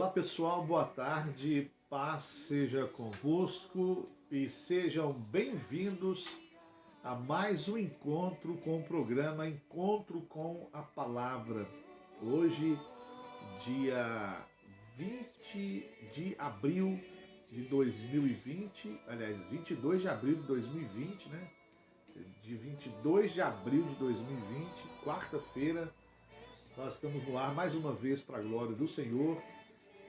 Olá pessoal, boa tarde, paz seja convosco e sejam bem-vindos a mais um encontro com o programa Encontro com a Palavra. Hoje, dia 20 de abril de 2020, aliás, 22 de abril de 2020, né? De 22 de abril de 2020, quarta-feira, nós estamos no ar mais uma vez para a glória do Senhor,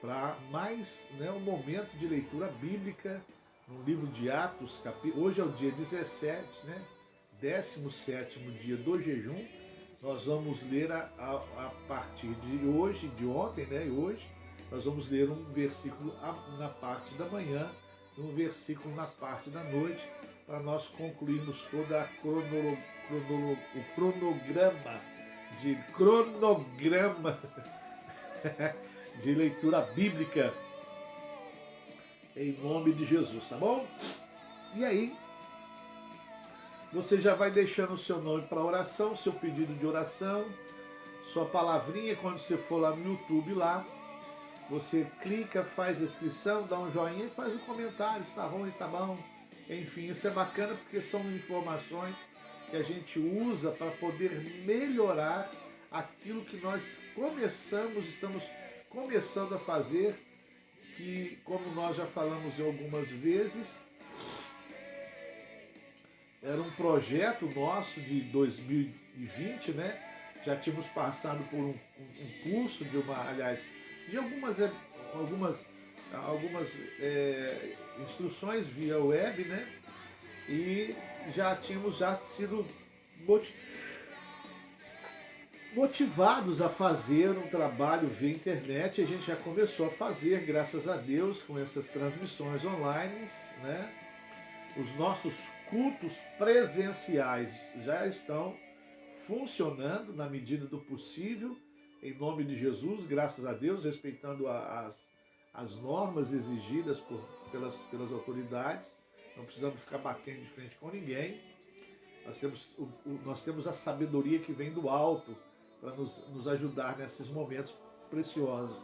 para mais um momento de leitura bíblica no livro de Atos. Hoje é o dia 17, 17º dia do jejum. Nós vamos ler a partir de hoje, de ontem, e hoje, nós vamos ler um versículo na parte da manhã, um versículo na parte da noite, para nós concluirmos toda o cronograma de leitura bíblica em nome de Jesus, tá bom? E aí, você já vai deixando o seu nome para oração, seu pedido de oração, sua palavrinha. Quando você for lá no YouTube, lá você clica, faz a inscrição, dá um joinha e faz um comentário, está ruim, está bom. Enfim, isso é bacana porque são informações que a gente usa para poder melhorar aquilo que nós estamos começando a fazer, que, como nós já falamos algumas vezes, era um projeto nosso de 2020, Já tínhamos passado por um curso de algumas instruções via web, E já tínhamos sido motivados a fazer um trabalho via internet. A gente já começou a fazer, graças a Deus, com essas transmissões online, Os nossos cultos presenciais já estão funcionando na medida do possível, em nome de Jesus, graças a Deus, respeitando as normas exigidas pelas autoridades. Não precisamos ficar batendo de frente com ninguém. Nós temos a sabedoria que vem do alto para nos ajudar nesses momentos preciosos.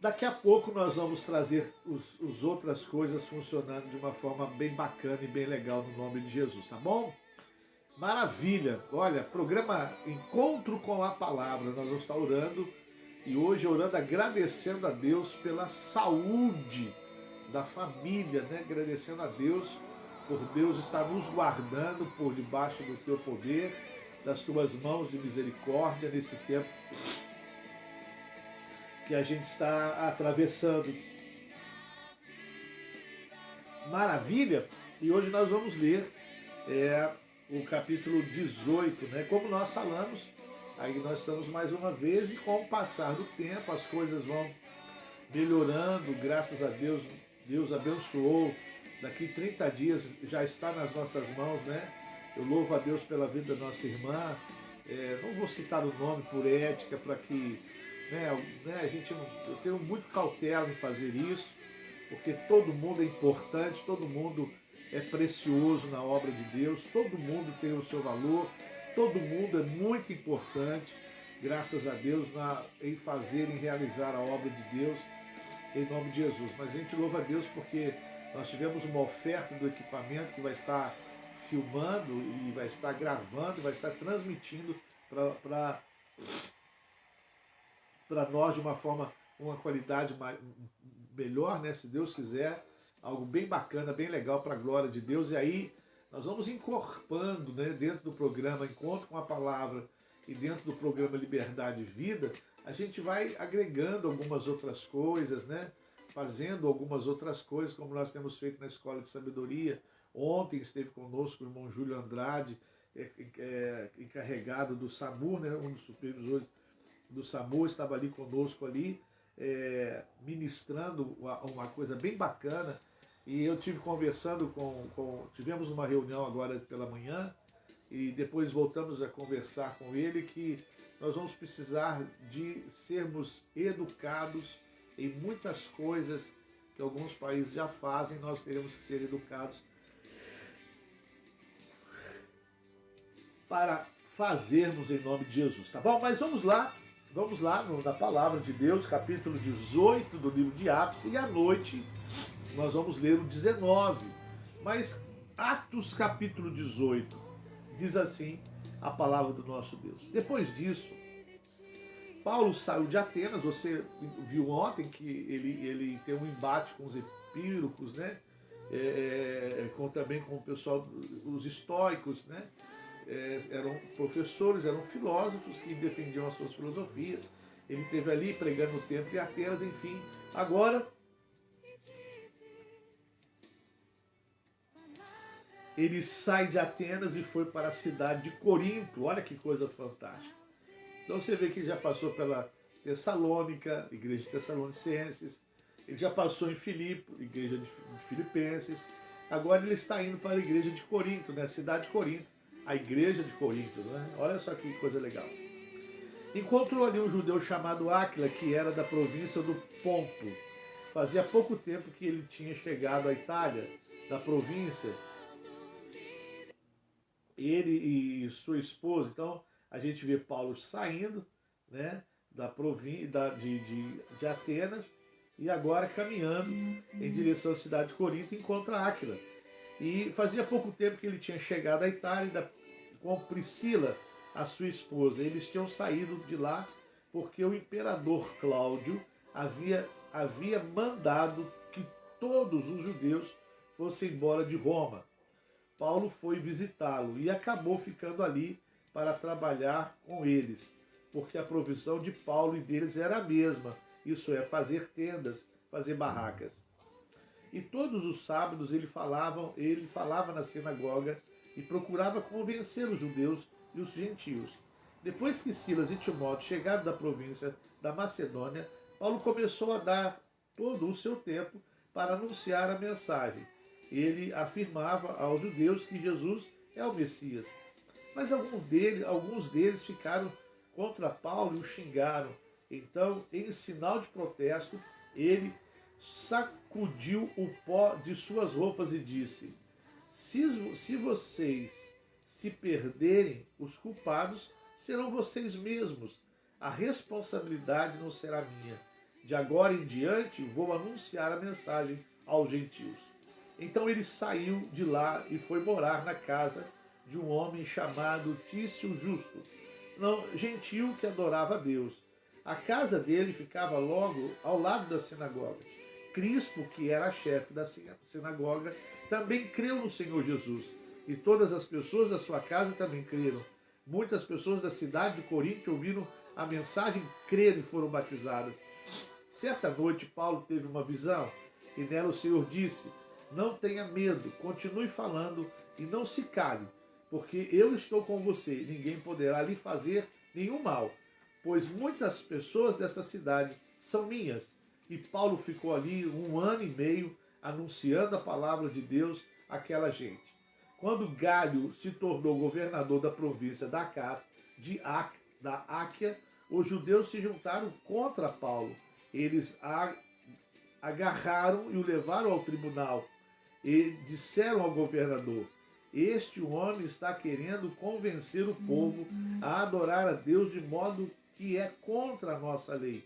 Daqui a pouco nós vamos trazer as outras coisas funcionando de uma forma bem bacana e bem legal no nome de Jesus, tá bom? Maravilha! Olha, programa Encontro com a Palavra, nós vamos estar orando, e hoje orando, agradecendo a Deus pela saúde da família, agradecendo a Deus por Deus estar nos guardando por debaixo do teu poder, das tuas mãos de misericórdia nesse tempo que a gente está atravessando. Maravilha! E hoje nós vamos ler o capítulo 18, Como nós falamos, aí nós estamos mais uma vez, e com o passar do tempo as coisas vão melhorando, graças a Deus. Deus abençoou, daqui 30 dias já está nas nossas mãos, Eu louvo a Deus pela vida da nossa irmã. Não vou citar o nome por ética, para que eu tenho muito cautela em fazer isso, porque todo mundo é importante, todo mundo é precioso na obra de Deus, todo mundo tem o seu valor, todo mundo é muito importante, graças a Deus, em realizar a obra de Deus, em nome de Jesus. Mas a gente louva a Deus porque nós tivemos uma oferta do equipamento que vai estar filmando e vai estar gravando, vai estar transmitindo para nós de uma qualidade melhor, se Deus quiser, algo bem bacana, bem legal para a glória de Deus. E aí nós vamos incorporando, dentro do programa Encontro com a Palavra e dentro do programa Liberdade e Vida, a gente vai agregando algumas outras coisas, fazendo algumas outras coisas, como nós temos feito na Escola de Sabedoria. Ontem esteve conosco o irmão Júlio Andrade, encarregado do SAMU, um dos supervisores do SAMU, estava ali conosco, ministrando uma coisa bem bacana. E eu tive conversando tivemos uma reunião agora pela manhã, e depois voltamos a conversar com ele, que nós vamos precisar de sermos educados em muitas coisas que alguns países já fazem. Nós teremos que ser educados para fazermos em nome de Jesus, tá bom? Mas vamos lá, vamos lá na palavra de Deus, capítulo 18 do livro de Atos, e à noite nós vamos ler o 19. Mas Atos capítulo 18 diz assim a palavra do nosso Deus. Depois disso, Paulo saiu de Atenas. Você viu ontem que ele tem um embate com os epírocos, né? Também com o pessoal, os estoicos, né? Eram professores, eram filósofos que defendiam as suas filosofias. Ele esteve ali pregando no templo de Atenas, enfim. Agora, ele sai de Atenas e foi para a cidade de Corinto. Olha que coisa fantástica. Então você vê que ele já passou pela Tessalônica, igreja de Tessalonicenses. Ele já passou em Filipe, igreja de Filipenses. Agora ele está indo para a igreja de Corinto, né? A cidade de Corinto. A igreja de Corinto, né? Olha só que coisa legal. Encontrou ali um judeu chamado Áquila, que era da província do Ponto. Fazia pouco tempo que ele tinha chegado à Itália, da província. Ele e sua esposa. Então a gente vê Paulo saindo, né, da província de Atenas, e agora caminhando em direção à cidade de Corinto, encontra Áquila. E fazia pouco tempo que ele tinha chegado à Itália com Priscila, a sua esposa. Eles tinham saído de lá porque o imperador Cláudio havia mandado que todos os judeus fossem embora de Roma. Paulo foi visitá-lo e acabou ficando ali para trabalhar com eles, porque a provisão de Paulo e deles era a mesma, isso é, fazer tendas, fazer barracas. E todos os sábados ele falava na sinagoga e procurava convencer os judeus e os gentios. Depois que Silas e Timóteo chegaram da província da Macedônia, Paulo começou a dar todo o seu tempo para anunciar a mensagem. Ele afirmava aos judeus que Jesus é o Messias. Mas alguns deles ficaram contra Paulo e o xingaram. Então, em sinal de protesto, ele sacudiu o pó de suas roupas e disse: se vocês se perderem, os culpados serão vocês mesmos. A responsabilidade não será minha. De agora em diante, vou anunciar a mensagem aos gentios. Então ele saiu de lá e foi morar na casa de um homem chamado Tício Justo, gentil que adorava a Deus. A casa dele ficava logo ao lado da sinagoga. Crispo, que era chefe da sinagoga, também creu no Senhor Jesus. E todas as pessoas da sua casa também creram. Muitas pessoas da cidade de Corinto ouviram a mensagem, creram e foram batizadas. Certa noite, Paulo teve uma visão, e nela o Senhor disse: não tenha medo, continue falando e não se cale, porque eu estou com você, ninguém poderá lhe fazer nenhum mal, pois muitas pessoas dessa cidade são minhas. E Paulo ficou ali 1 ano e meio anunciando a palavra de Deus àquela gente. Quando Galho se tornou governador da província da Áquia, os judeus se juntaram contra Paulo. Eles agarraram e o levaram ao tribunal e disseram ao governador: este homem está querendo convencer o povo a adorar a Deus de modo que é contra a nossa lei.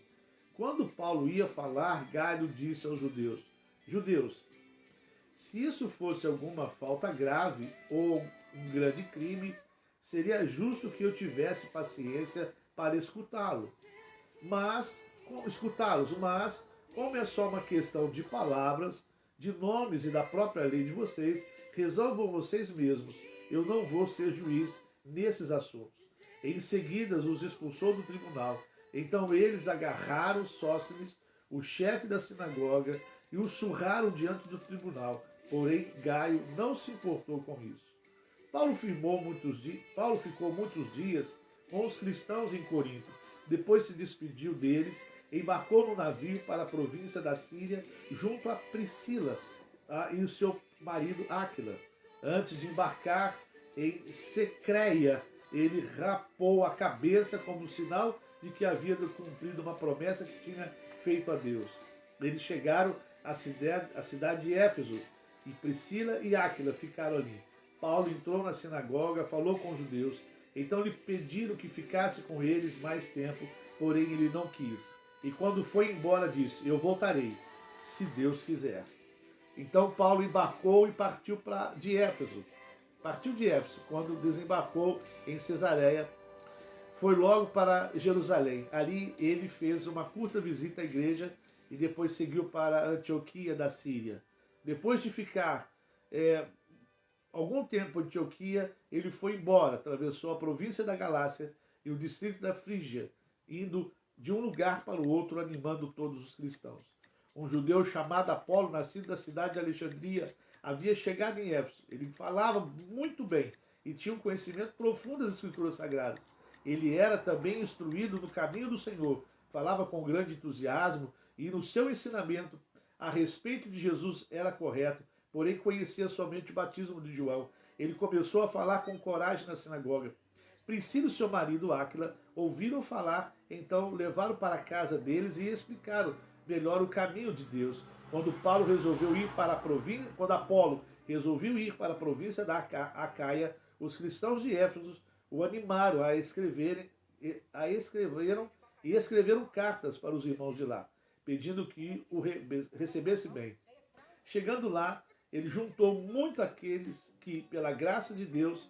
Quando Paulo ia falar, Galho disse aos judeus: Judeus, se isso fosse alguma falta grave ou um grande crime, seria justo que eu tivesse paciência para escutá-los. Mas, como é só uma questão de palavras, de nomes e da própria lei de vocês, resolvam vocês mesmos. Eu não vou ser juiz nesses assuntos. Em seguida, os expulsou do tribunal. Então eles agarraram Sóstenes, o chefe da sinagoga, e o surraram diante do tribunal. Porém, Gaio não se importou com isso. Paulo ficou muitos dias com os cristãos em Corinto. Depois se despediu deles, embarcou no navio para a província da Síria, junto a Priscila e o seu marido Áquila. Antes de embarcar em Secreia, ele rapou a cabeça como sinal de que havia cumprido uma promessa que tinha feito a Deus. Eles chegaram à cidade de Éfeso, e Priscila e Áquila ficaram ali. Paulo entrou na sinagoga, falou com os judeus. Então lhe pediram que ficasse com eles mais tempo, porém ele não quis. E quando foi embora disse, eu voltarei, se Deus quiser. Então Paulo embarcou e partiu de Éfeso. Partiu de Éfeso, quando desembarcou em Cesareia, foi logo para Jerusalém. Ali ele fez uma curta visita à igreja e depois seguiu para Antioquia da Síria. Depois de ficar algum tempo em Antioquia, ele foi embora, atravessou a província da Galácia e o distrito da Frígia, indo de um lugar para o outro, animando todos os cristãos. Um judeu chamado Apolo, nascido da cidade de Alexandria, havia chegado em Éfeso. Ele falava muito bem e tinha um conhecimento profundo das Escrituras Sagradas. Ele era também instruído no caminho do Senhor, falava com grande entusiasmo e no seu ensinamento a respeito de Jesus era correto, porém conhecia somente o batismo de João. Ele começou a falar com coragem na sinagoga. Priscila e seu marido Áquila ouviram falar, então levaram para a casa deles e explicaram melhor o caminho de Deus. Quando Apolo resolveu ir para a província da Acaia, os cristãos de Éfeso o animaram a escreverem e escreveram cartas para os irmãos de lá, pedindo que o recebesse bem. Chegando lá, ele juntou muito aqueles que, pela graça de Deus,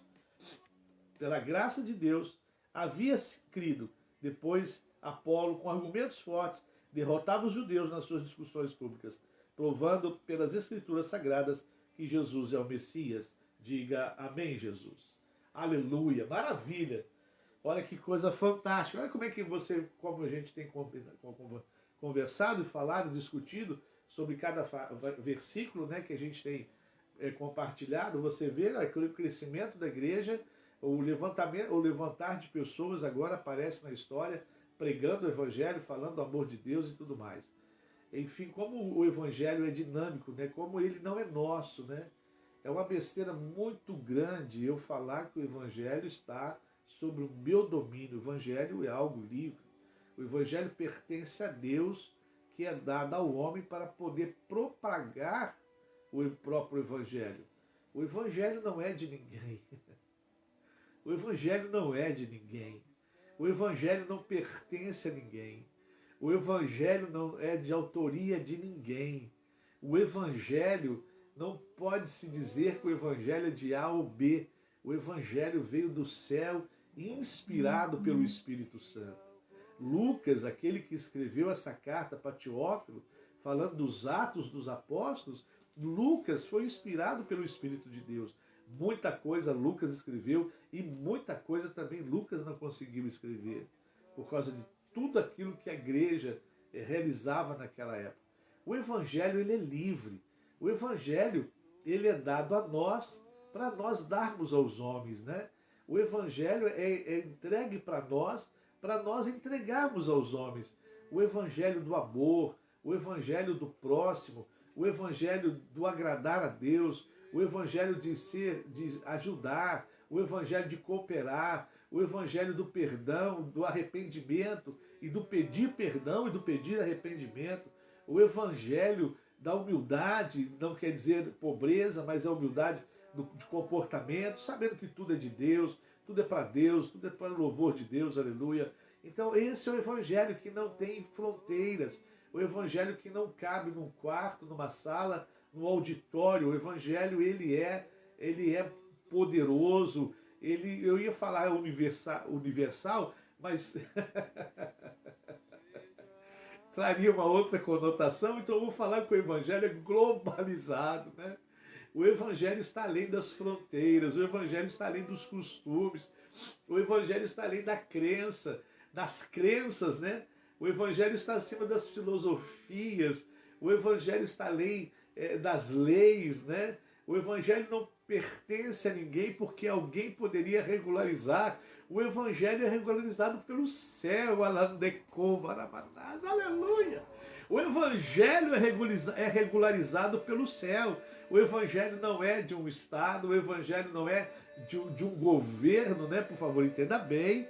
havia crido. Depois, Apolo, com argumentos fortes, derrotava os judeus nas suas discussões públicas, provando pelas Escrituras Sagradas que Jesus é o Messias. Diga amém, Jesus. Aleluia, maravilha. Olha que coisa fantástica. Olha como a gente tem conversado e falado, discutido sobre cada versículo, né, que a gente tem compartilhado. Você vê o crescimento da igreja, o levantar de pessoas agora aparece na história, pregando o evangelho, falando do amor de Deus e tudo mais. Enfim, como o evangelho é dinâmico, né, como ele não é nosso, né? É uma besteira muito grande eu falar que o evangelho está sobre o meu domínio. O evangelho é algo livre. O evangelho pertence a Deus, que é dado ao homem para poder propagar o próprio evangelho. O evangelho não é de ninguém. O evangelho não é de ninguém. O evangelho não pertence a ninguém. O evangelho não é de autoria de ninguém. O evangelho não pode se dizer que o evangelho é de A ou B. O evangelho veio do céu, inspirado pelo Espírito Santo. Lucas, aquele que escreveu essa carta para Teófilo, falando dos Atos dos Apóstolos, Lucas foi inspirado pelo Espírito de Deus. Muita coisa Lucas escreveu e muita coisa também Lucas não conseguiu escrever, por causa de tudo aquilo que a igreja realizava naquela época. O evangelho ele é livre. O evangelho ele é dado a nós para nós darmos aos homens, né? O evangelho é entregue para nós entregarmos aos homens. O evangelho do amor, o evangelho do próximo, o evangelho do agradar a Deus, o evangelho de ajudar, o evangelho de cooperar, o evangelho do perdão, do arrependimento e do pedir perdão e do pedir arrependimento, o evangelho da humildade, não quer dizer pobreza, mas a humildade de comportamento, sabendo que tudo é de Deus, tudo é para Deus, tudo é para o louvor de Deus, aleluia. Então esse é o evangelho que não tem fronteiras, o evangelho que não cabe num quarto, numa sala, num auditório. O evangelho ele é poderoso, eu ia falar universal, mas traria uma outra conotação, então eu vou falar que o evangelho é globalizado, né? O evangelho está além das fronteiras, o evangelho está além dos costumes, o evangelho está além da crença, das crenças, né? O evangelho está acima das filosofias, o evangelho está além das leis, né? O evangelho não pertence a ninguém porque alguém poderia regularizar. O evangelho é regularizado pelo céu, aleluia! O evangelho é regularizado pelo céu. O evangelho não é de um estado, o evangelho não é de um governo, né? Por favor, entenda bem.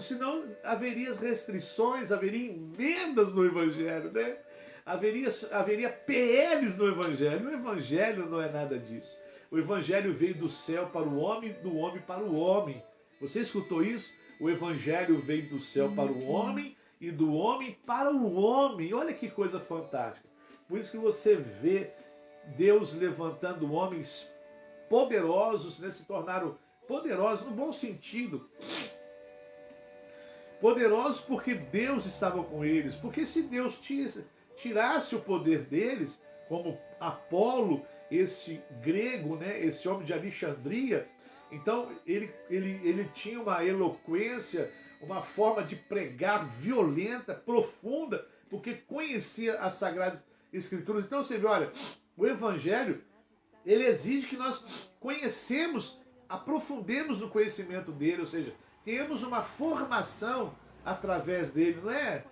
Senão haveria restrições, haveria emendas no evangelho, né? Haveria PLs no evangelho. O evangelho não é nada disso. O evangelho veio do céu para o homem, do homem para o homem. Você escutou isso? O evangelho veio do céu para o homem e do homem para o homem. Olha que coisa fantástica. Por isso que você vê Deus levantando homens poderosos, né? Se tornaram poderosos no bom sentido. Poderosos porque Deus estava com eles. Porque se Deus tirasse o poder deles, como Apolo, esse grego, né? Esse homem de Alexandria, então ele tinha uma eloquência, uma forma de pregar violenta, profunda, porque conhecia as Sagradas Escrituras. Então você vê, olha, o Evangelho, ele exige que nós conhecemos, aprofundemos no conhecimento dele, ou seja, temos uma formação através dele, não é,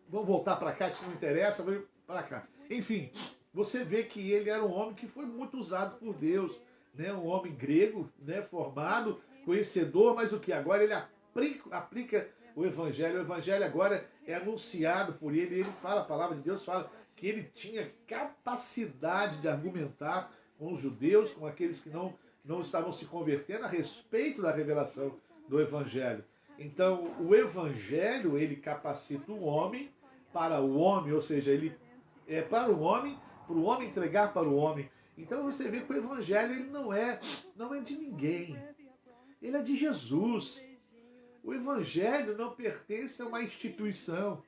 vamos voltar para cá, que isso não interessa, vamos para cá. Enfim, você vê que ele era um homem que foi muito usado por Deus, né? Um homem grego, né? Formado, conhecedor, mas o que? Agora ele aplica o Evangelho agora é anunciado por ele, ele fala, a palavra de Deus fala que ele tinha capacidade de argumentar com os judeus, com aqueles que não estavam se convertendo a respeito da revelação do Evangelho. Então, o Evangelho, ele capacita o homem para o homem, ou seja, ele é para o homem entregar para o homem. Então você vê que o Evangelho ele não é de ninguém, ele é de Jesus. O Evangelho não pertence a uma instituição,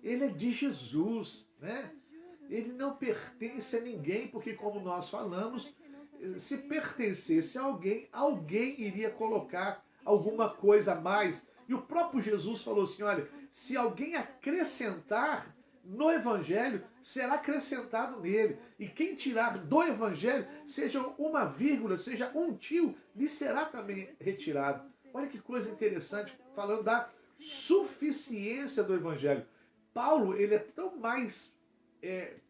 ele é de Jesus, né? Ele não pertence a ninguém, porque como nós falamos, se pertencesse a alguém, alguém iria colocar alguma coisa a mais. E o próprio Jesus falou assim, olha, se alguém acrescentar no Evangelho, será acrescentado nele. E quem tirar do Evangelho, seja uma vírgula, seja um tio, lhe será também retirado. Olha que coisa interessante, falando da suficiência do Evangelho. Paulo, ele é tão mais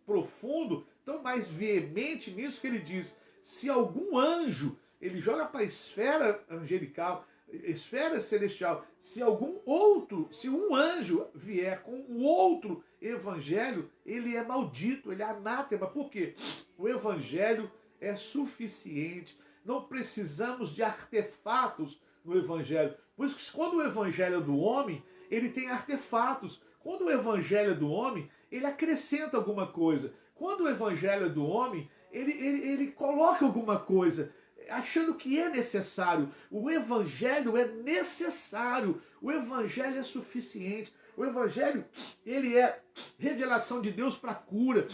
profundo, tão mais veemente nisso que ele diz, se algum anjo, ele joga para a esfera angelical, esfera celestial, se um anjo vier com o outro evangelho, ele é maldito, ele é anátema. Por quê? O evangelho é suficiente. Não precisamos de artefatos no evangelho. Por isso que quando o evangelho é do homem, ele tem artefatos. Quando o evangelho é do homem, ele acrescenta alguma coisa. Quando o evangelho é do homem, ele coloca alguma coisa, achando que é necessário. O Evangelho é necessário. O Evangelho é suficiente. O Evangelho, ele é revelação de Deus para cura.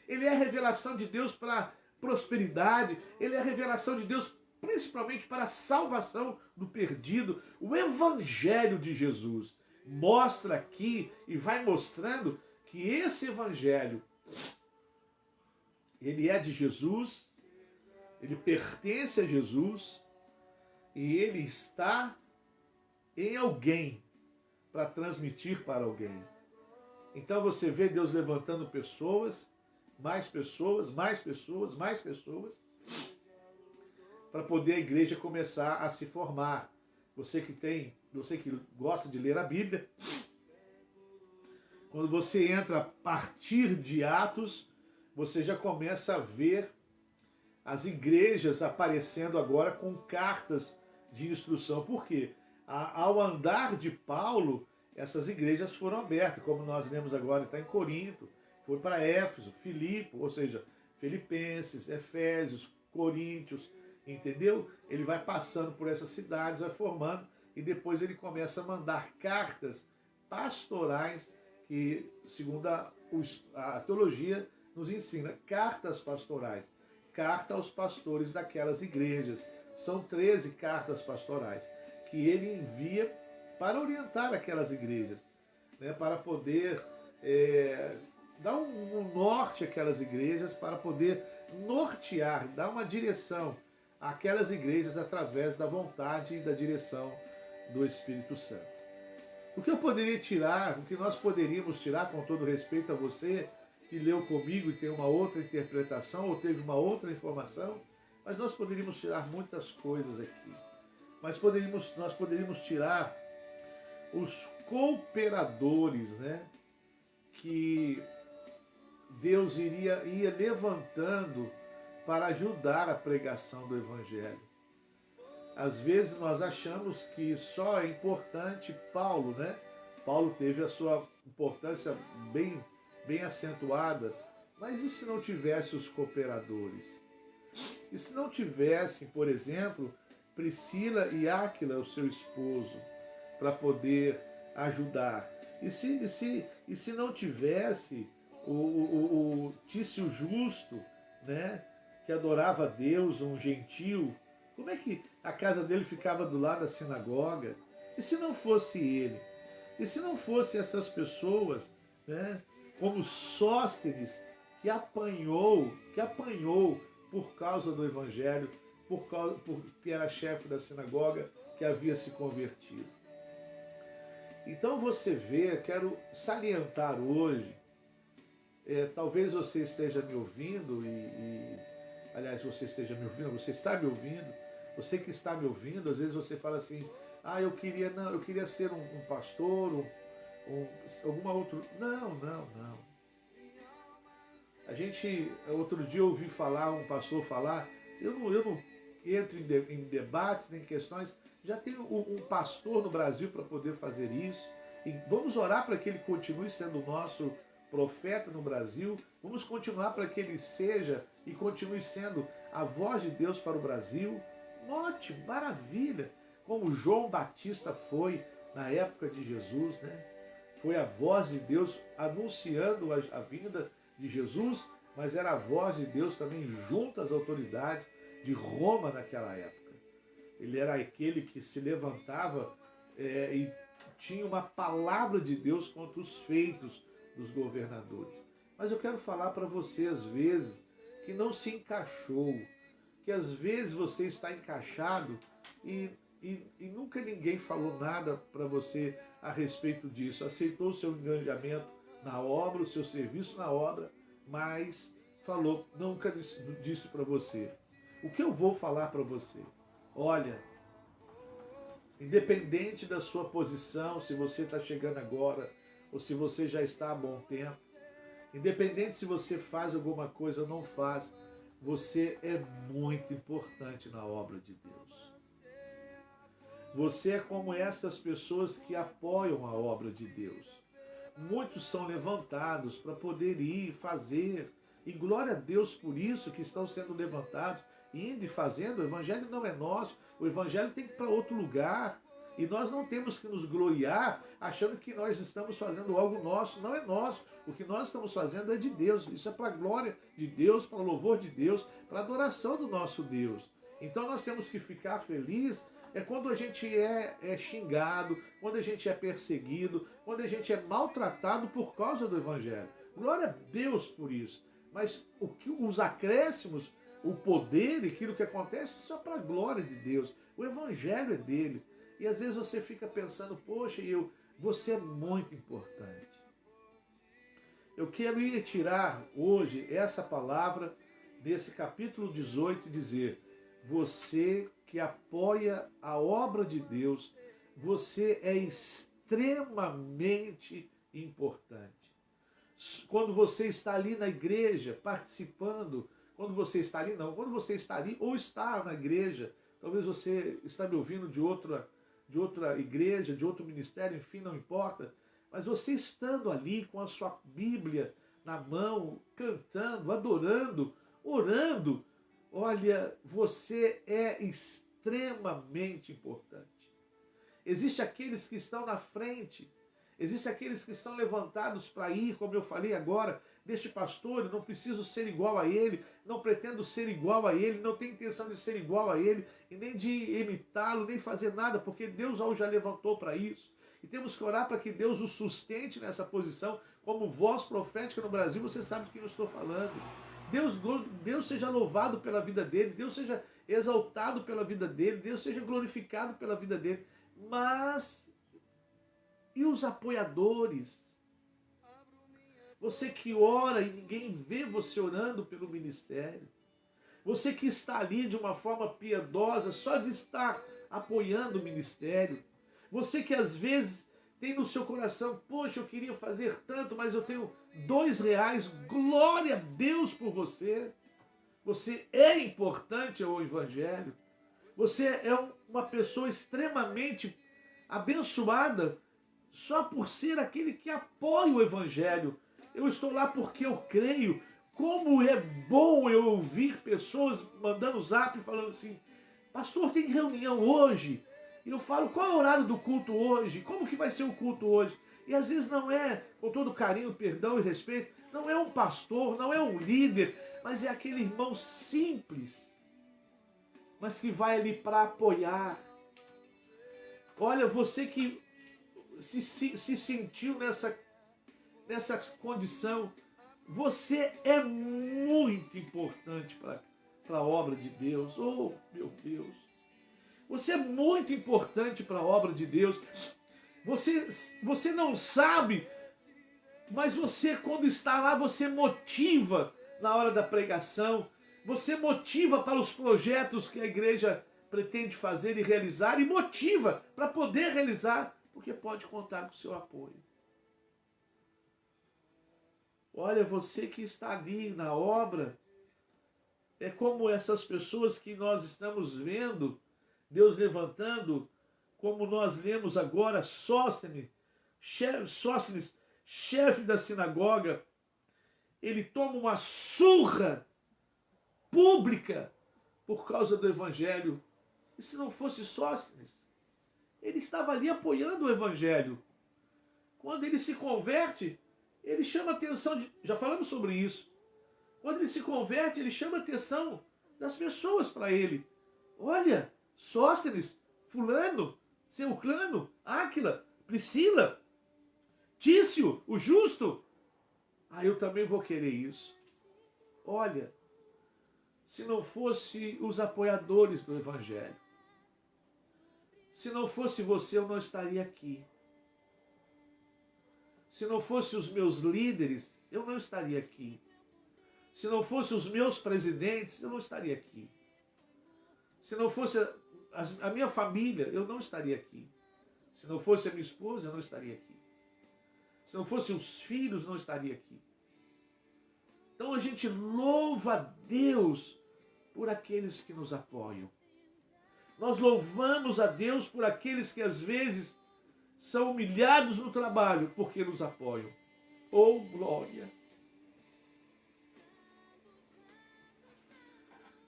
Ele é revelação de Deus para prosperidade. Ele é revelação de Deus principalmente para a salvação do perdido. O Evangelho de Jesus mostra aqui e vai mostrando que esse Evangelho, ele é de Jesus, ele pertence a Jesus e ele está em alguém para transmitir para alguém. Então você vê Deus levantando pessoas, mais pessoas, mais pessoas, mais pessoas, para poder a igreja começar a se formar. Você que gosta de ler a Bíblia, quando você entra a partir de Atos, você já começa a ver as igrejas aparecendo agora com cartas de instrução. Por quê? Ao andar de Paulo, essas igrejas foram abertas, como nós lemos agora, está em Corinto, foi para Éfeso, Filipe, ou seja, Filipenses, Efésios, Coríntios, entendeu? Ele vai passando por essas cidades, vai formando, e depois ele começa a mandar cartas pastorais, que segundo a teologia nos ensina, cartas pastorais. Carta aos pastores daquelas igrejas. São 13 cartas pastorais que ele envia para orientar aquelas igrejas, né, para poder dar um norte àquelas igrejas, para poder nortear, dar uma direção àquelas igrejas através da vontade e da direção do Espírito Santo. O que eu poderia tirar, o que nós poderíamos tirar, com todo respeito a você, que leu comigo e tem uma outra interpretação ou teve uma outra informação, mas nós poderíamos tirar muitas coisas aqui. Mas nós poderíamos tirar os cooperadores, né, que Deus ia levantando para ajudar a pregação do Evangelho. Às vezes nós achamos que só é importante Paulo, né, Paulo teve a sua importância bem acentuada, mas e se não tivesse os cooperadores? E se não tivessem, por exemplo, Priscila e Áquila, o seu esposo, para poder ajudar? E se não tivesse o Tício Justo, né, que adorava a Deus, um gentil, como é que a casa dele ficava do lado da sinagoga? E se não fosse ele? E se não fossem essas pessoas, né, como Sóstenes, que apanhou por causa do Evangelho, porque era chefe da sinagoga, que havia se convertido. Então você vê, quero salientar hoje, talvez você esteja me ouvindo, aliás, você esteja me ouvindo, você está me ouvindo, você que está me ouvindo, às vezes você fala assim, eu queria ser um pastor, alguma outra. Não. Outro dia eu ouvi um pastor falar, eu não entro em debates, nem questões, já tem um pastor no Brasil para poder fazer isso, e vamos orar para que ele continue sendo o nosso profeta no Brasil, vamos continuar para que ele seja e continue sendo a voz de Deus para o Brasil. Ótimo, maravilha, como João Batista foi na época de Jesus, né? Foi a voz de Deus anunciando a vinda de Jesus, mas era a voz de Deus também junto às autoridades de Roma naquela época. Ele era aquele que se levantava e tinha uma palavra de Deus contra os feitos dos governadores. Mas eu quero falar para você, às vezes, que não se encaixou, que às vezes você está encaixado e nunca ninguém falou nada para você a respeito disso. Aceitou o seu engajamento na obra, o seu serviço na obra, mas nunca disse para você. O que eu vou falar para você? Olha, independente da sua posição, se você está chegando agora ou se você já está há bom tempo, independente se você faz alguma coisa ou não faz, você é muito importante na obra de Deus. Você é como essas pessoas que apoiam a obra de Deus. Muitos são levantados para poder ir fazer, e glória a Deus por isso que estão sendo levantados, indo e fazendo. O Evangelho não é nosso, o Evangelho tem que ir para outro lugar. E nós não temos que nos gloriar achando que nós estamos fazendo algo nosso. Não é nosso. O que nós estamos fazendo é de Deus. Isso é para a glória de Deus, para o louvor de Deus, para a adoração do nosso Deus. Então nós temos que ficar felizes quando a gente é xingado, quando a gente é perseguido, quando a gente é maltratado por causa do Evangelho. Glória a Deus por isso. Mas os acréscimos, o poder e aquilo que acontece é só para a glória de Deus. O Evangelho é dele. E às vezes você fica pensando, poxa, você é muito importante. Eu quero ir tirar hoje essa palavra desse capítulo 18 e dizer, você que apoia a obra de Deus, você é extremamente importante. Quando você está ali na igreja, participando, quando você está ali ou está na igreja, talvez você está me ouvindo de outra igreja, de outro ministério, enfim, não importa, mas você estando ali com a sua Bíblia na mão, cantando, adorando, orando, olha, você é extremamente importante. Existem aqueles que estão na frente, existem aqueles que são levantados para ir, como eu falei agora, deste pastor, eu não preciso ser igual a ele, não pretendo ser igual a ele, não tenho intenção de ser igual a ele, e nem de imitá-lo, nem fazer nada, porque Deus o já levantou para isso. E temos que orar para que Deus o sustente nessa posição, como voz profética no Brasil, você sabe de quem eu estou falando. Deus seja louvado pela vida dele, Deus seja exaltado pela vida dele, Deus seja glorificado pela vida dele. Mas, e os apoiadores? Você que ora e ninguém vê você orando pelo ministério. Você que está ali de uma forma piedosa, só de estar apoiando o ministério. Você que às vezes tem no seu coração, poxa, eu queria fazer tanto, mas eu tenho R$2, glória a Deus por você. Você é importante ao Evangelho. Você é uma pessoa extremamente abençoada só por ser aquele que apoia o Evangelho. Eu estou lá porque eu creio. Como é bom eu ouvir pessoas mandando zap falando assim: pastor, tem reunião hoje? E eu falo: qual é o horário do culto hoje? Como que vai ser o culto hoje? E às vezes não é, com todo carinho, perdão e respeito, não é um pastor, não é um líder, mas é aquele irmão simples, mas que vai ali para apoiar. Olha, você que se sentiu nessa condição, você é muito importante para a obra de Deus. Oh, meu Deus! Você é muito importante para a obra de Deus. Você não sabe, mas você, quando está lá, você motiva na hora da pregação, você motiva para os projetos que a igreja pretende fazer e realizar, e motiva para poder realizar, porque pode contar com o seu apoio. Olha, você que está ali na obra, é como essas pessoas que nós estamos vendo, Deus levantando, como nós lemos agora, Sóstenes, chefe da sinagoga, ele toma uma surra pública por causa do evangelho. E se não fosse Sóstenes, ele estava ali apoiando o evangelho. Quando ele se converte, ele chama a atenção, já falamos sobre isso. Quando ele se converte, ele chama a atenção das pessoas para ele. Olha, Sóstenes, fulano, Seuclano, Áquila, Priscila, Tício, o justo. Eu também vou querer isso. Olha, se não fosse os apoiadores do evangelho, se não fosse você, eu não estaria aqui. Se não fosse os meus líderes, eu não estaria aqui. Se não fosse os meus presidentes, eu não estaria aqui. Se não fosse a minha família, eu não estaria aqui. Se não fosse a minha esposa, eu não estaria aqui. Se não fossem os filhos, não estaria aqui. Então a gente louva a Deus por aqueles que nos apoiam. Nós louvamos a Deus por aqueles que às vezes são humilhados no trabalho porque nos apoiam. Oh, glória!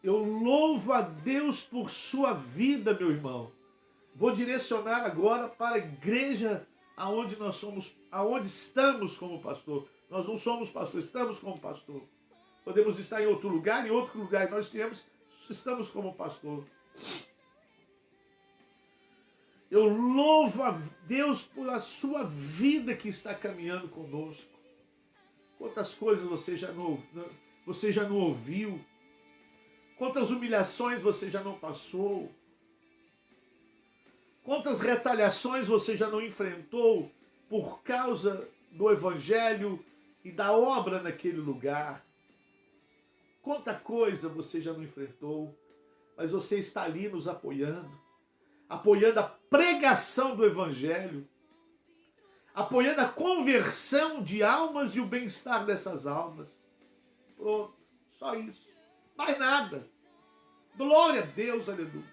Eu louvo a Deus por sua vida, meu irmão. Vou direcionar agora para a igreja aonde nós somos, aonde estamos como pastor. Nós não somos pastor, estamos como pastor. Podemos estar em outro lugar, nós estamos como pastor. Eu louvo a Deus por a sua vida que está caminhando conosco. Quantas coisas você já não ouviu? Quantas humilhações você já não passou? Quantas retaliações você já não enfrentou por causa do evangelho e da obra naquele lugar? Quanta coisa você já não enfrentou, mas você está ali nos apoiando a pregação do evangelho, apoiando a conversão de almas e o bem-estar dessas almas. Pronto, só isso. Mais nada. Glória a Deus, aleluia.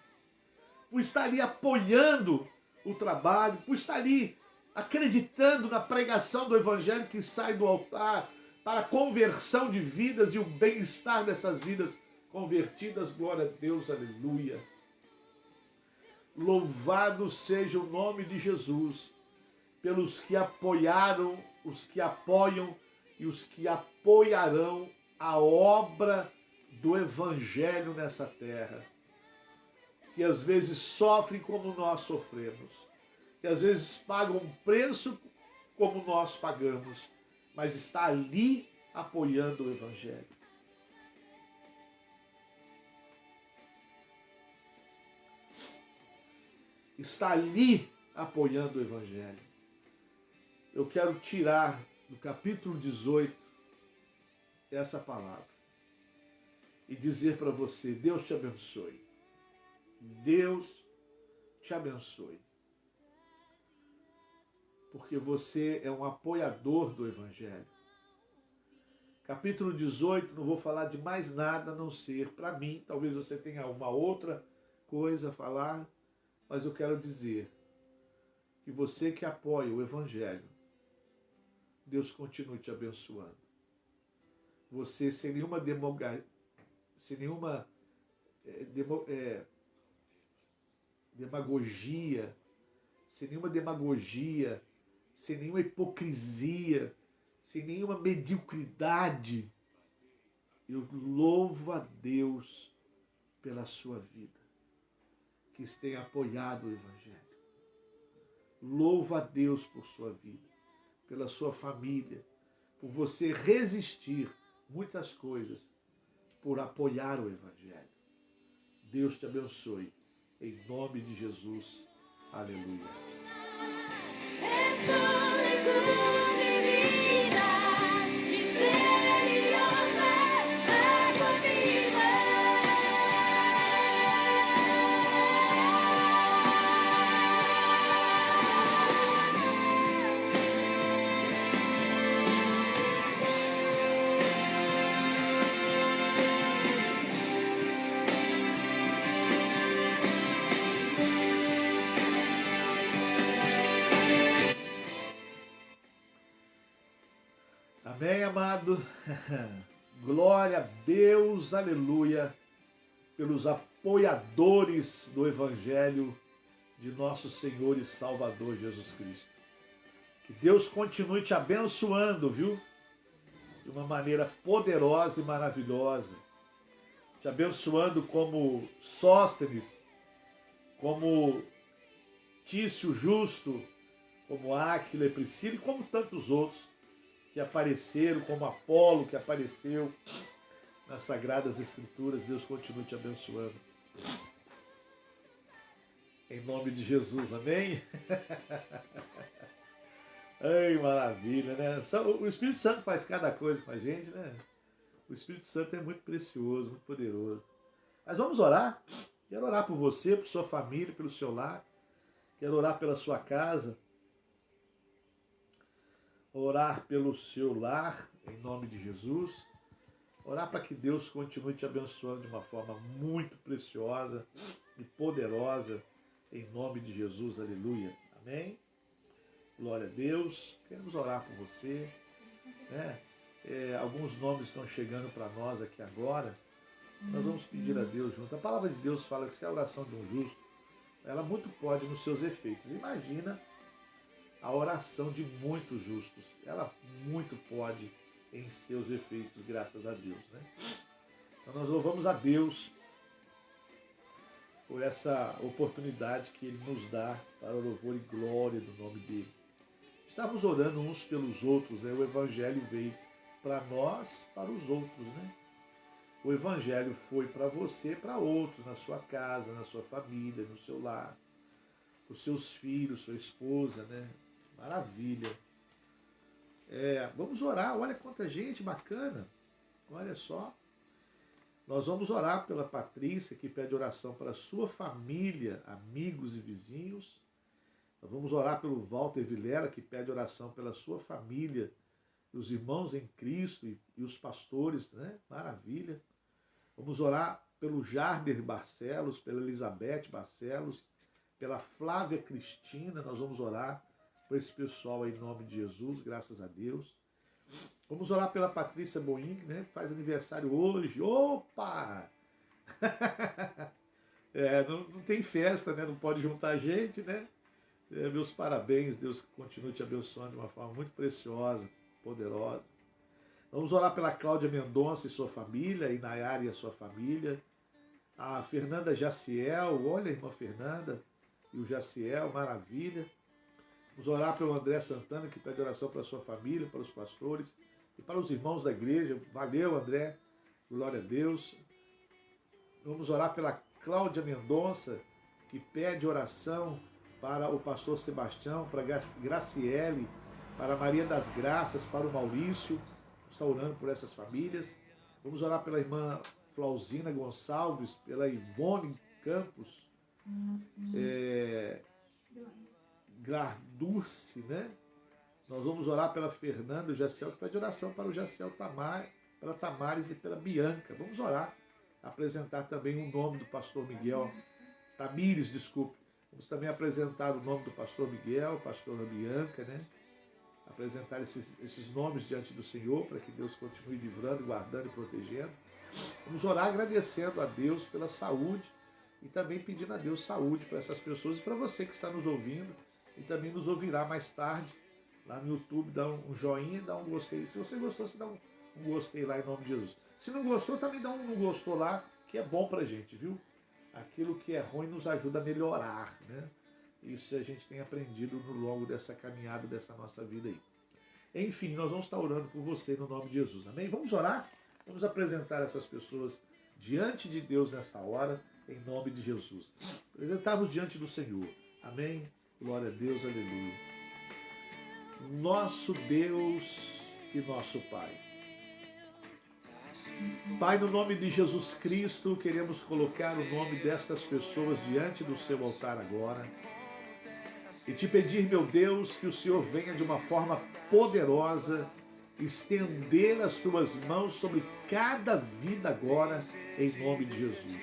Por estar ali apoiando o trabalho, por estar ali acreditando na pregação do evangelho que sai do altar para a conversão de vidas e o bem-estar dessas vidas convertidas. Glória a Deus, aleluia. Louvado seja o nome de Jesus pelos que apoiaram, os que apoiam e os que apoiarão a obra do evangelho nessa terra, que às vezes sofrem como nós sofremos, que às vezes pagam um preço como nós pagamos, mas está ali apoiando o evangelho. Está ali apoiando o evangelho. Eu quero tirar do capítulo 18 essa palavra e dizer para você: Deus te abençoe. Deus te abençoe. Porque você é um apoiador do evangelho. Capítulo 18, não vou falar de mais nada a não ser, para mim, talvez você tenha uma outra coisa a falar, mas eu quero dizer que E você que apoia o Evangelho, Deus continue te abençoando. Você sem nenhuma demagogia, sem nenhuma hipocrisia, sem nenhuma mediocridade. Eu louvo a Deus pela sua vida, que tem apoiado o Evangelho. Louvo a Deus por sua vida, pela sua família, por você resistir muitas coisas, por apoiar o Evangelho. Deus te abençoe. Em nome de Jesus. Aleluia. Amém, amado? Glória a Deus, aleluia, pelos apoiadores do Evangelho de nosso Senhor e Salvador Jesus Cristo. Que Deus continue te abençoando, viu? De uma maneira poderosa e maravilhosa. Te abençoando como Sóstenes, como Tício Justo, como Áquila e Priscila e como tantos outros que apareceram, como Apolo, que apareceu nas Sagradas Escrituras. Deus continue te abençoando. Em nome de Jesus, amém? Ai, maravilha, né? O Espírito Santo faz cada coisa com a gente, né? O Espírito Santo é muito precioso, muito poderoso. Mas vamos orar. Quero orar por você, por sua família, pelo seu lar. Quero orar pela sua casa. Orar pelo seu lar, em nome de Jesus. Orar para que Deus continue te abençoando de uma forma muito preciosa e poderosa, em nome de Jesus, aleluia. Amém? Glória a Deus. Queremos orar por você, né? Alguns nomes estão chegando para nós aqui agora. Nós vamos pedir a Deus junto. A palavra de Deus fala que se a oração de um justo, ela muito pode nos seus efeitos. Imagina a oração de muitos justos. Ela muito pode em seus efeitos, graças a Deus, né? Então nós louvamos a Deus por essa oportunidade que Ele nos dá para o louvor e glória do nome dEle. Estamos orando uns pelos outros, né? O Evangelho veio para nós, para os outros, né? O Evangelho foi para você, para outros, na sua casa, na sua família, no seu lar, os seus filhos, sua esposa, né? Maravilha. Vamos orar, olha quanta gente bacana, olha só. Nós vamos orar pela Patrícia, que pede oração para a sua família, amigos e vizinhos. Nós vamos orar pelo Walter Vilela, que pede oração pela sua família, os irmãos em Cristo e os pastores, né? Maravilha. Vamos orar pelo Jarder Barcelos, pela Elizabeth Barcelos, pela Flávia Cristina. Nós vamos orar por esse pessoal aí, em nome de Jesus, graças a Deus. Vamos orar pela Patrícia Boing, né, que faz aniversário hoje. Opa! Não tem festa, né? Não pode juntar gente, né? Meus parabéns, Deus continue te abençoando de uma forma muito preciosa, poderosa. Vamos orar pela Cláudia Mendonça e sua família, a Inayara e a sua família. A Fernanda Jaciel, olha a irmã Fernanda e o Jaciel, maravilha. Vamos orar pelo André Santana, que pede oração para a sua família, para os pastores e para os irmãos da igreja. Valeu, André. Glória a Deus. Vamos orar pela Cláudia Mendonça, que pede oração para o pastor Sebastião, para Graciele, para Maria das Graças, para o Maurício. Está orando por essas famílias. Vamos orar pela irmã Flauzina Gonçalves, pela Ivone Campos, Gardurce, né? Nós vamos orar pela Fernanda Jaciel, que pede oração para o Jaciel pela Tamares e pela Bianca. Vamos orar, apresentar também o nome do pastor Miguel, Tamires, desculpe, Vamos também apresentar o nome do pastor Miguel, pastora Bianca, né? Apresentar esses nomes diante do Senhor, para que Deus continue livrando, guardando e protegendo. Vamos orar agradecendo a Deus pela saúde e também pedindo a Deus saúde para essas pessoas e para você que está nos ouvindo e também nos ouvirá mais tarde lá no YouTube. Dá um joinha, dá um gostei. Se você gostou, você dá um gostei lá em nome de Jesus. Se não gostou, também dá um não gostou lá, que é bom para a gente, viu? Aquilo que é ruim nos ajuda a melhorar, né? Isso a gente tem aprendido no longo dessa caminhada, dessa nossa vida aí. Enfim, nós vamos estar orando por você no nome de Jesus, amém? Vamos orar? Vamos apresentar essas pessoas diante de Deus nessa hora, em nome de Jesus. Apresentarmos diante do Senhor, amém? Glória a Deus, aleluia. Nosso Deus e nosso Pai. Pai, no nome de Jesus Cristo, queremos colocar o nome destas pessoas diante do seu altar agora e te pedir, meu Deus, que o Senhor venha de uma forma poderosa estender as tuas mãos sobre cada vida agora, em nome de Jesus.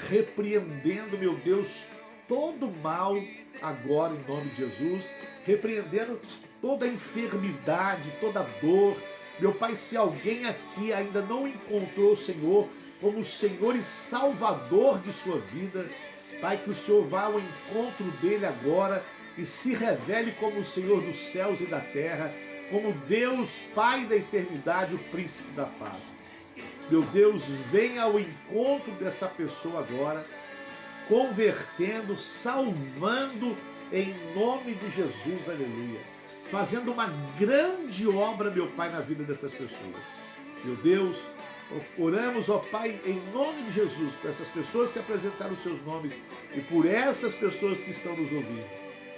Repreendendo, meu Deus, todo mal agora, em nome de Jesus, repreendendo toda enfermidade, toda dor. Meu Pai, se alguém aqui ainda não encontrou o Senhor como Senhor e Salvador de sua vida, Pai, que o Senhor vá ao encontro dele agora e se revele como o Senhor dos céus e da terra, como Deus, Pai da eternidade, o Príncipe da paz. Meu Deus, venha ao encontro dessa pessoa agora, convertendo, salvando em nome de Jesus, aleluia. Fazendo uma grande obra, meu Pai, na vida dessas pessoas. Meu Deus, oramos, ó Pai, em nome de Jesus, por essas pessoas que apresentaram os seus nomes e por essas pessoas que estão nos ouvindo.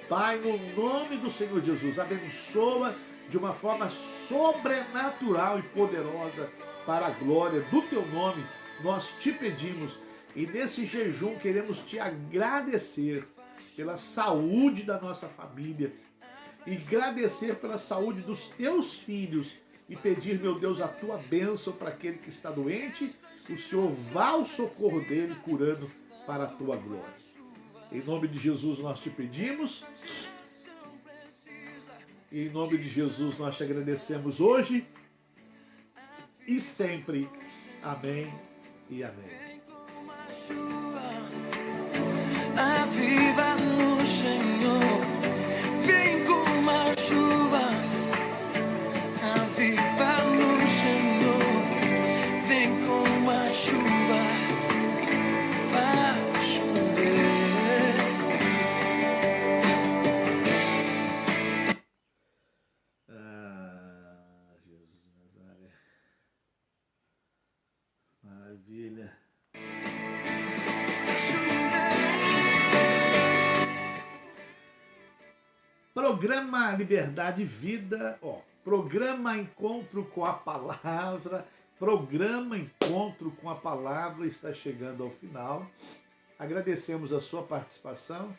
Pai, no nome do Senhor Jesus, abençoa de uma forma sobrenatural e poderosa para a glória do Teu nome. Nós te pedimos e nesse jejum queremos te agradecer pela saúde da nossa família, e agradecer pela saúde dos teus filhos e pedir, meu Deus, a tua bênção para aquele que está doente, o Senhor vá ao socorro dele, curando para a tua glória. Em nome de Jesus nós te pedimos, e em nome de Jesus nós te agradecemos hoje e sempre. Amém e amém. Aviva no Senhor. Vem com a chuva, aviva no Senhor. Vem com a chuva, faz chover. Jesus de Nazaré. Maravilha. Programa Liberdade e Vida, programa Encontro com a Palavra, programa Encontro com a Palavra está chegando ao final. Agradecemos a sua participação,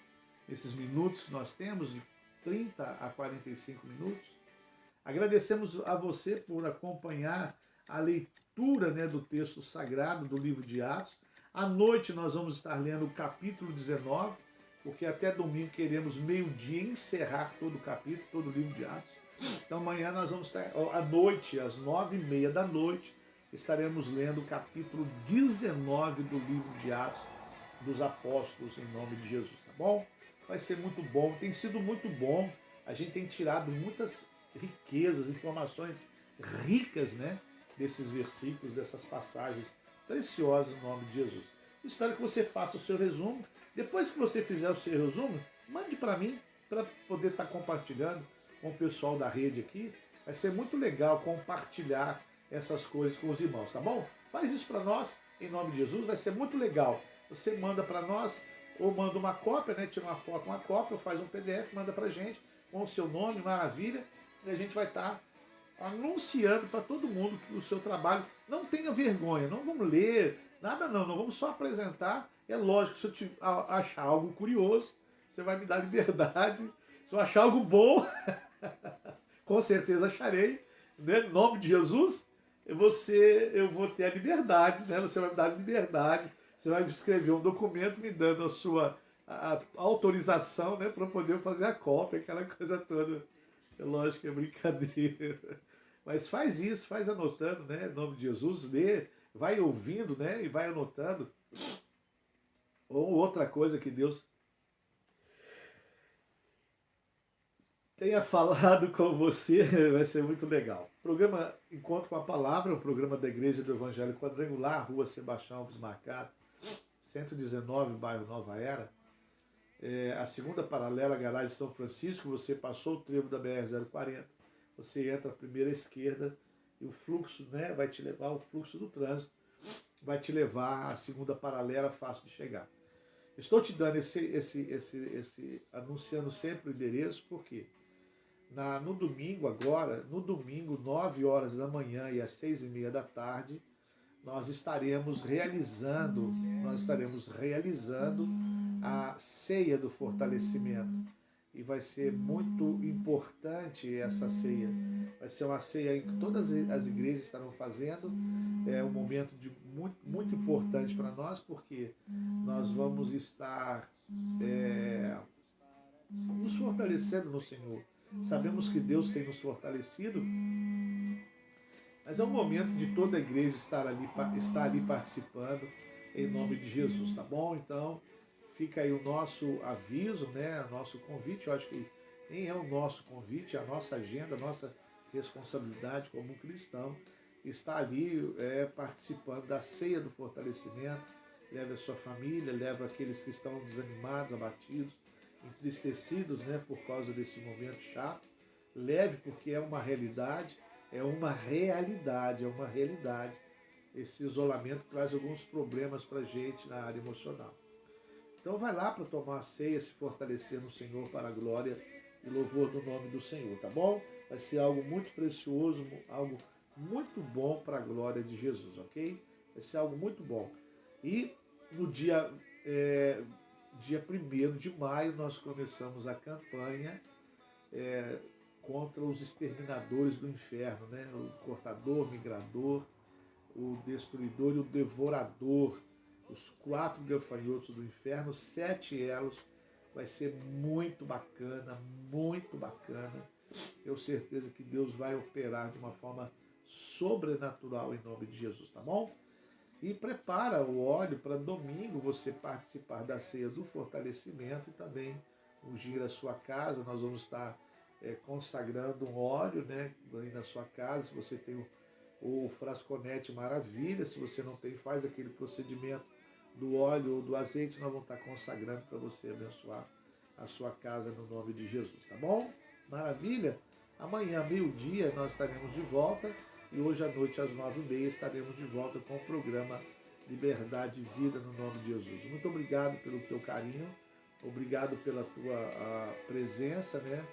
esses minutos que nós temos, de 30 a 45 minutos. Agradecemos a você por acompanhar a leitura, né, do texto sagrado do livro de Atos. À noite nós vamos estar lendo o capítulo 19, porque até domingo queremos meio-dia encerrar todo o capítulo, todo o livro de Atos. Então amanhã nós vamos estar, à noite, às 9h30 da noite, estaremos lendo o capítulo 19 do livro de Atos dos Apóstolos, em nome de Jesus, tá bom? Vai ser muito bom, tem sido muito bom, a gente tem tirado muitas riquezas, informações ricas, né, desses versículos, dessas passagens preciosas, em nome de Jesus. Espero que você faça o seu resumo. Depois que você fizer o seu resumo, mande para mim, para poder estar compartilhando com o pessoal da rede aqui. Vai ser muito legal compartilhar essas coisas com os irmãos, tá bom? Faz isso para nós, em nome de Jesus, vai ser muito legal. Você manda para nós, ou manda uma cópia, né? Tira uma foto, uma cópia, ou faz um PDF, manda para a gente, com o seu nome, maravilha, e a gente vai estar anunciando para todo mundo que o seu trabalho, não tenha vergonha, não vamos ler, nada não vamos só apresentar. É lógico, se eu achar algo curioso, você vai me dar liberdade. Se eu achar algo bom, com certeza acharei, né? Em nome de Jesus, eu vou ter a liberdade, né? Você vai me dar a liberdade, você vai escrever um documento me dando a sua a autorização, né, para poder fazer a cópia, aquela coisa toda. É lógico que é brincadeira. Mas faz isso, faz anotando, né? Em nome de Jesus, lê, vai ouvindo, né? E vai anotando. Ou outra coisa que Deus tenha falado com você, vai ser muito legal. Programa Encontro com a Palavra, um programa da Igreja do Evangelho Quadrangular, Rua Sebastião Alves Marcado, 119, bairro Nova Era. A segunda paralela, garagem São Francisco, você passou o trevo da BR-040, você entra a primeira esquerda e o fluxo, né, vai te levar, o fluxo do trânsito vai te levar à segunda paralela, fácil de chegar. Estou te dando anunciando sempre o endereço, porque no domingo agora, no domingo, 9 horas da manhã e às 6h30 da tarde, nós estaremos realizando a ceia do fortalecimento. E vai ser muito importante essa ceia. Vai ser uma ceia que todas as igrejas estarão fazendo. É um momento muito, muito importante para nós, porque nós vamos estar nos fortalecendo no Senhor. Sabemos que Deus tem nos fortalecido, mas é um momento de toda a igreja estar ali participando, em nome de Jesus, tá bom? Então, fica aí o nosso aviso, né? O nosso convite. Eu acho que nem é o nosso convite, é a nossa agenda, a nossa responsabilidade como cristão, está ali participando da ceia do fortalecimento. Leve a sua família, leve aqueles que estão desanimados, abatidos, entristecidos, né, por causa desse momento chato. Leve, porque é uma realidade. Esse isolamento traz alguns problemas para a gente na área emocional. Então vai lá para tomar a ceia, se fortalecer no Senhor para a glória e louvor do nome do Senhor, tá bom? Vai ser algo muito precioso, algo muito bom para a glória de Jesus, ok? Vai ser algo muito bom. E no dia 1º de maio nós começamos a campanha contra os exterminadores do inferno, né? O cortador, migrador, o destruidor e o devorador, os 4 gafanhotos do inferno, 7 elos. Vai ser muito bacana, muito bacana. Tenho certeza que Deus vai operar de uma forma sobrenatural em nome de Jesus, tá bom? E prepara o óleo para domingo você participar da ceia do fortalecimento e também ungir a sua casa. Nós vamos estar consagrando um óleo, né, aí na sua casa. Se você tem o frasconete, maravilha. Se você não tem, faz aquele procedimento do óleo ou do azeite. Nós vamos estar consagrando para você abençoar a sua casa no nome de Jesus, tá bom? Maravilha? Amanhã, meio-dia, nós estaremos de volta. E hoje à noite, às 9h30, estaremos de volta com o programa Liberdade e Vida no nome de Jesus. Muito obrigado pelo teu carinho, obrigado pela tua presença, né?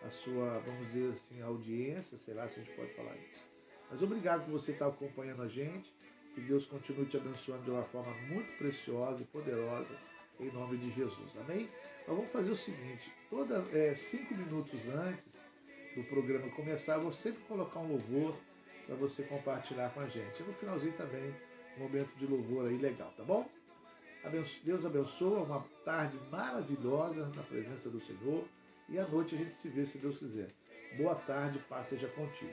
A sua, vamos dizer assim, audiência, sei lá se a gente pode falar isso. Mas obrigado por você estar acompanhando a gente, que Deus continue te abençoando de uma forma muito preciosa e poderosa, em nome de Jesus, amém? Nós vamos fazer o seguinte, 5 minutos antes do programa começar, eu vou sempre colocar um louvor para você compartilhar com a gente. E no finalzinho também, um momento de louvor aí legal, tá bom? Deus abençoa, uma tarde maravilhosa na presença do Senhor. E à noite a gente se vê, se Deus quiser. Boa tarde, paz seja contigo.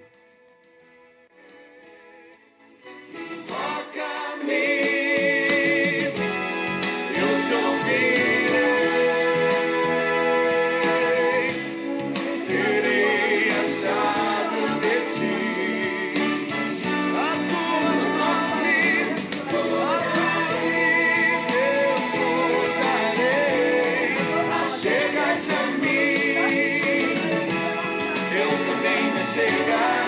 Chega